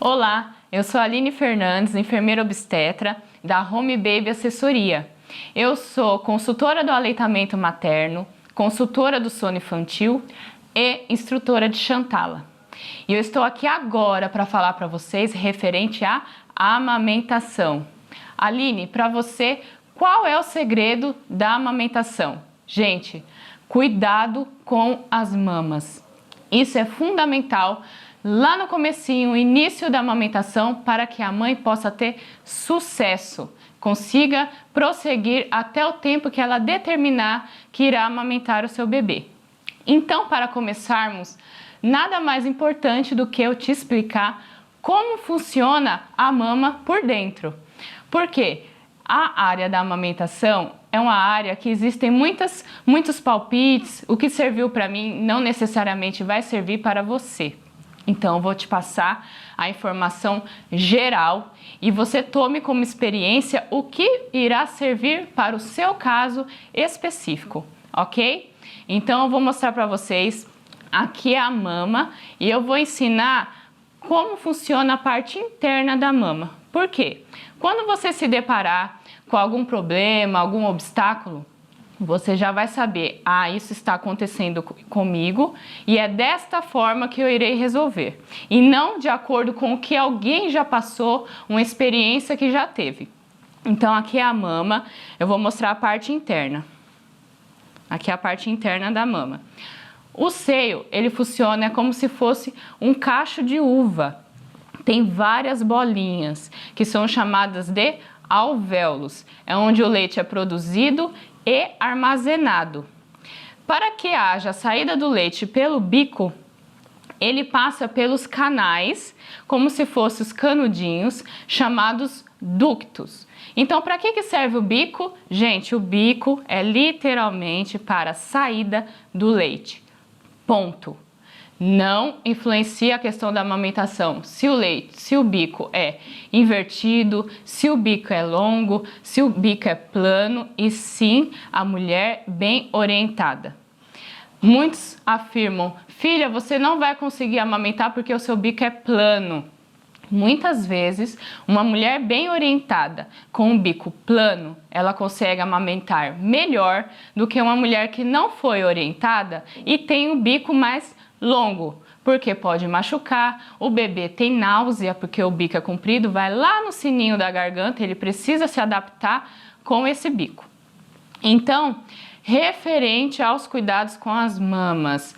Olá, eu sou a Aline Fernandes, enfermeira obstetra da Home Baby Assessoria. Eu sou consultora do aleitamento materno, consultora do sono infantil e instrutora de Chantala. E eu estou aqui agora para falar para vocês referente à amamentação. Aline, para você, qual é o segredo da amamentação? Gente, cuidado com as mamas. Isso é fundamental lá no comecinho, início da amamentação, para que a mãe possa ter sucesso, consiga prosseguir até o tempo que ela determinar que irá amamentar o seu bebê. Então, para começarmos, nada mais importante do que eu te explicar como funciona a mama por dentro. Porque a área da amamentação é uma área que existem muitos palpites, o que serviu para mim não necessariamente vai servir para você. Então, eu vou te passar a informação geral e você tome como experiência o que irá servir para o seu caso específico, ok? Então, eu vou mostrar para vocês aqui a mama e eu vou ensinar como funciona a parte interna da mama. Por quê? Quando você se deparar com algum problema, algum obstáculo, você já vai saber, isso está acontecendo comigo e é desta forma que eu irei resolver. E não de acordo com o que alguém já passou, uma experiência que já teve. Então, aqui é a mama, eu vou mostrar a parte interna. Aqui é a parte interna da mama. O seio, ele funciona como se fosse um cacho de uva. Tem várias bolinhas, que são chamadas de alvéolos. É onde o leite é produzido e armazenado. Para que haja a saída do leite pelo bico, ele passa pelos canais, como se fossem os canudinhos, chamados ductos. Então, para que serve o bico? Gente, o bico é literalmente para a saída do leite. Ponto. Não influencia a questão da amamentação, se o bico é invertido, se o bico é longo, se o bico é plano, e sim a mulher bem orientada. Muitos afirmam, filha, você não vai conseguir amamentar porque o seu bico é plano. Muitas vezes, uma mulher bem orientada, com um bico plano, ela consegue amamentar melhor do que uma mulher que não foi orientada e tem um bico mais longo, porque pode machucar, o bebê tem náusea, porque o bico é comprido, vai lá no sininho da garganta, ele precisa se adaptar com esse bico. Então, referente aos cuidados com as mamas,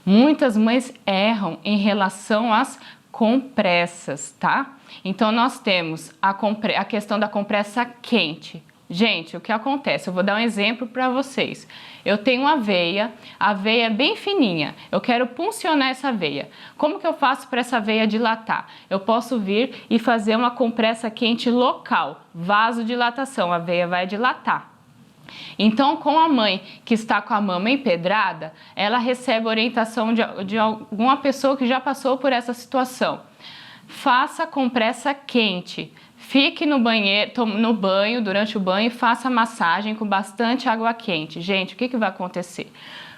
muitas mães erram em relação às compressas, tá? Então, nós temos a questão da compressa quente. Gente, o que acontece? Eu vou dar um exemplo para vocês. Eu tenho uma veia, a veia é bem fininha, eu quero puncionar essa veia. Como que eu faço para essa veia dilatar? Eu posso vir e fazer uma compressa quente local, vasodilatação, a veia vai dilatar. Então, com a mãe que está com a mama empedrada, ela recebe orientação de alguma pessoa que já passou por essa situação. Faça compressa quente. Fique no banho, durante o banho, e faça massagem com bastante água quente. Gente, o que vai acontecer?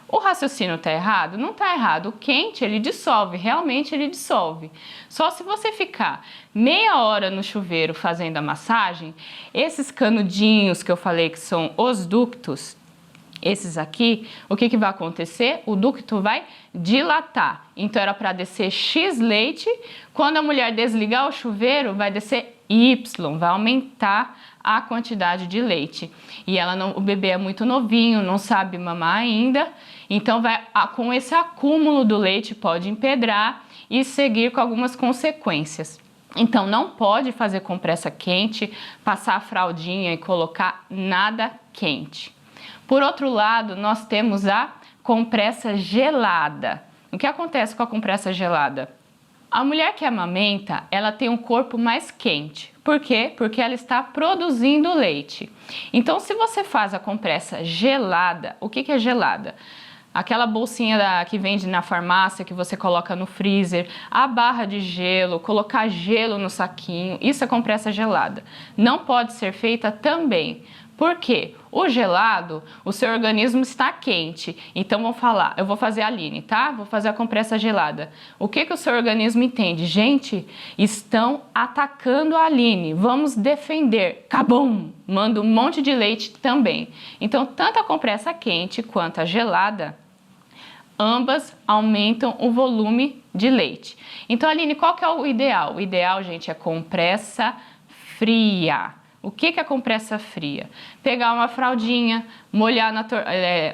O raciocínio está errado? Não está errado. O quente, ele dissolve, realmente ele dissolve. Só se você ficar meia hora no chuveiro fazendo a massagem, esses canudinhos que eu falei que são os ductos, esses aqui, o que vai acontecer? O ducto vai dilatar. Então, era para descer X leite. Quando a mulher desligar o chuveiro, vai descer Y, vai aumentar a quantidade de leite. E o bebê é muito novinho, não sabe mamar ainda. Então, com esse acúmulo do leite, pode empedrar e seguir com algumas consequências. Então, não pode fazer compressa quente, passar a fraldinha e colocar nada quente. Por outro lado, nós temos a compressa gelada. O que acontece com a compressa gelada? A mulher que amamenta, ela tem um corpo mais quente. Por quê? Porque ela está produzindo leite. Então, se você faz a compressa gelada, o que é gelada? Aquela bolsinha que vende na farmácia, que você coloca no freezer, a barra de gelo, colocar gelo no saquinho, isso é compressa gelada. Não pode ser feita também. Por quê? O gelado, o seu organismo está quente. Então eu vou fazer a Aline, tá? Vou fazer a compressa gelada. O que o seu organismo entende? Gente, estão atacando a Aline. Vamos defender. Cabum! Manda um monte de leite também. Então, tanto a compressa quente quanto a gelada, ambas aumentam o volume de leite. Então, Aline, qual que é o ideal? O ideal, gente, é compressa fria. O que é compressa fria? Pegar uma fraldinha, molhar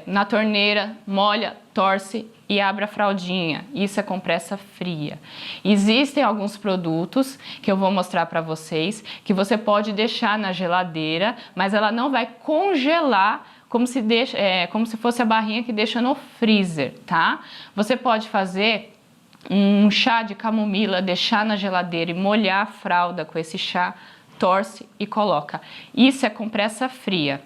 na torneira, molha, torce e abre a fraldinha. Isso é compressa fria. Existem alguns produtos que eu vou mostrar para vocês que você pode deixar na geladeira, mas ela não vai congelar como se fosse a barrinha que deixa no freezer, tá? Você pode fazer um chá de camomila, deixar na geladeira e molhar a fralda com esse chá, torce e coloca. Isso é compressa fria.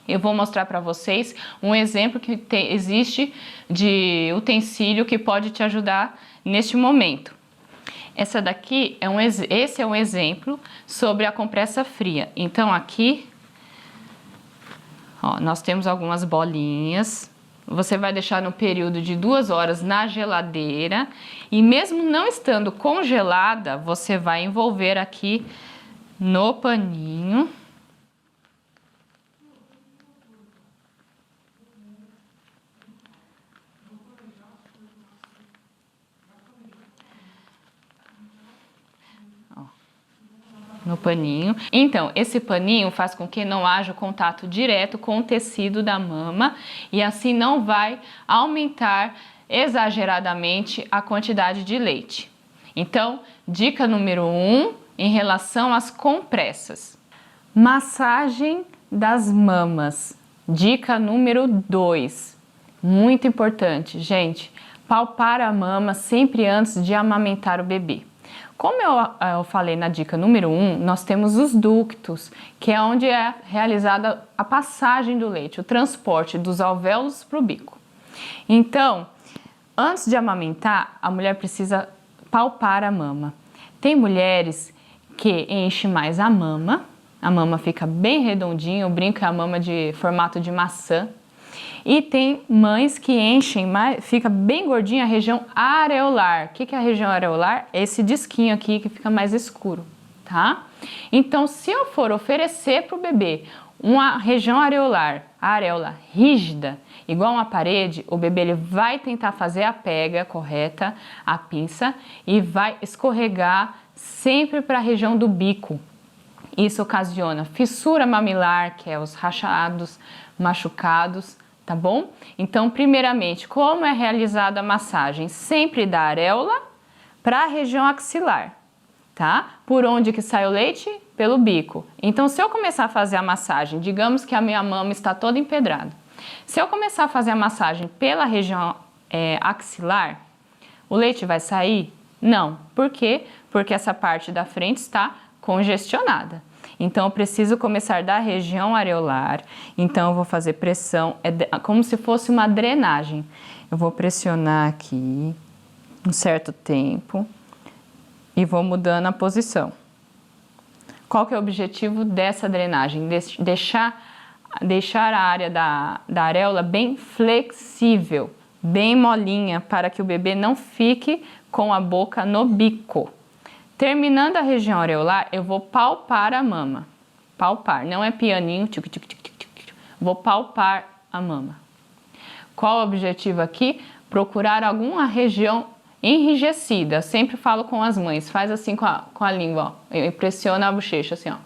Eu vou mostrar para vocês um exemplo que existe de utensílio que pode te ajudar neste momento. Esse é um exemplo sobre a compressa fria. Então aqui, ó, nós temos algumas bolinhas. Você vai deixar no período de 2 horas na geladeira e mesmo não estando congelada, você vai envolver aqui no paninho. Ó, no paninho. Então, esse paninho faz com que não haja contato direto com o tecido da mama e assim não vai aumentar exageradamente a quantidade de leite. Então, dica número 1, em relação às compressas. Massagem das mamas. Dica número 2. Muito importante, gente. Palpar a mama sempre antes de amamentar o bebê. Como eu falei na dica número 1, nós temos os ductos, que é onde é realizada a passagem do leite, o transporte dos alvéolos para o bico. Então, antes de amamentar, a mulher precisa palpar a mama. Tem mulheres que enche mais a mama fica bem redondinha, eu brinco que é a mama de formato de maçã. E tem mães que enchem mais, fica bem gordinha a região areolar. O que é a região areolar? É esse disquinho aqui que fica mais escuro, tá? Então, se eu for oferecer para o bebê uma região areolar, a areola rígida, igual uma parede, o bebê ele vai tentar fazer a pega correta, a pinça, e vai escorregar sempre para a região do bico. Isso ocasiona fissura mamilar, que é os rachados, machucados, tá bom? Então, primeiramente, como é realizada a massagem? Sempre da areola para a região axilar, tá? Por onde que sai o leite? Pelo bico. Então, se eu começar a fazer a massagem, digamos que a minha mama está toda empedrada. Se eu começar a fazer a massagem pela região axilar, o leite vai sair? Não. Por quê? Porque essa parte da frente está congestionada. Então, eu preciso começar da região areolar. Então, eu vou fazer pressão, como se fosse uma drenagem. Eu vou pressionar aqui um certo tempo e vou mudando a posição. Qual que é o objetivo dessa drenagem? Deixar a área da areola bem flexível, bem molinha, para que o bebê não fique com a boca no bico. Terminando a região areolar, eu vou palpar a mama. Palpar, não é pianinho, tic, tic, tic, tic, tic. Vou palpar a mama. Qual o objetivo aqui? Procurar alguma região enrijecida. Eu sempre falo com as mães, faz assim com a língua, ó. Pressiona a bochecha assim, ó.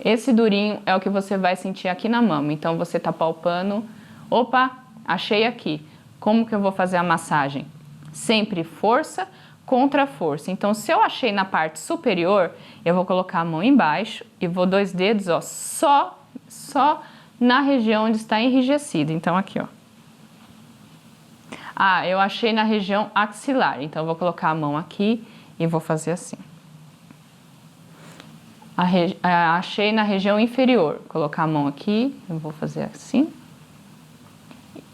Esse durinho é o que você vai sentir aqui na mama. Então, você tá palpando. Opa, achei aqui. Como que eu vou fazer a massagem? Sempre força contra força. Então, se eu achei na parte superior, eu vou colocar a mão embaixo e vou 2 dedos, ó, só na região onde está enrijecido. Então, aqui, ó. Ah, eu achei na região axilar. Então, eu vou colocar a mão aqui e vou fazer assim. Achei na região inferior. Colocar a mão aqui, eu vou fazer assim.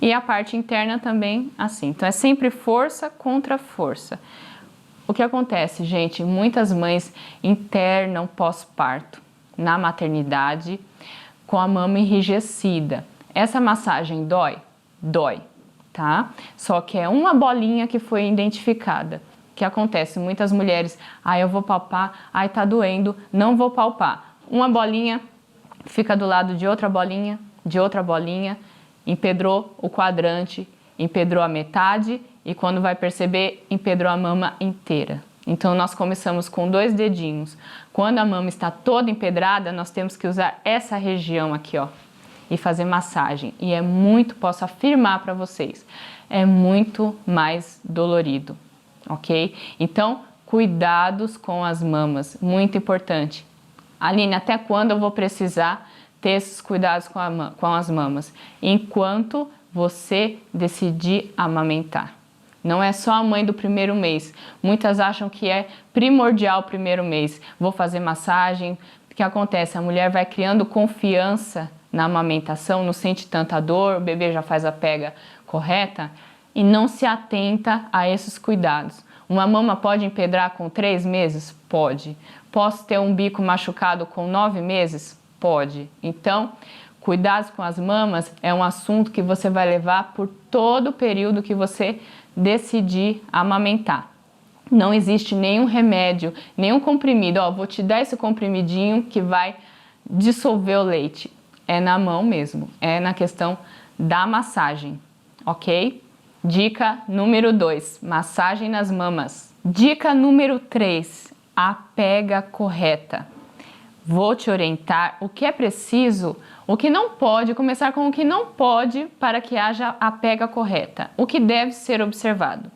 E a parte interna também assim. Então, é sempre força contra força. O que acontece, gente? Muitas mães internam pós-parto. na maternidade com a mama enrijecida. Essa massagem dói? Dói, tá? Só que é uma bolinha que foi identificada. O que acontece? Muitas mulheres, eu vou palpar, tá doendo, não vou palpar. Uma bolinha fica do lado de outra bolinha, empedrou o quadrante, empedrou a metade e quando vai perceber, empedrou a mama inteira. Então nós começamos com 2 dedinhos. Quando a mama está toda empedrada, nós temos que usar essa região aqui, ó, e fazer massagem. E posso afirmar para vocês, é muito mais dolorido, ok? Então, cuidados com as mamas, muito importante. Aline, até quando eu vou precisar ter esses cuidados com as mamas? Enquanto você decidir amamentar. Não é só a mãe do primeiro mês. Muitas acham que é primordial o primeiro mês. Vou fazer massagem. O que acontece? A mulher vai criando confiança na amamentação, não sente tanta dor, o bebê já faz a pega correta e não se atenta a esses cuidados. Uma mama pode empedrar com 3 meses? Pode. Posso ter um bico machucado com 9 meses? Pode. Então, cuidados com as mamas é um assunto que você vai levar por todo o período que você decidir amamentar. Não existe nenhum remédio, nenhum comprimido. Vou te dar esse comprimidinho que vai dissolver o leite. É na mão mesmo, é na questão da massagem, ok? Dica número 2, massagem nas mamas. Dica número 3, a pega correta. Vou te orientar o que é preciso, o que não pode, começar com o que não pode para que haja a pega correta. O que deve ser observado.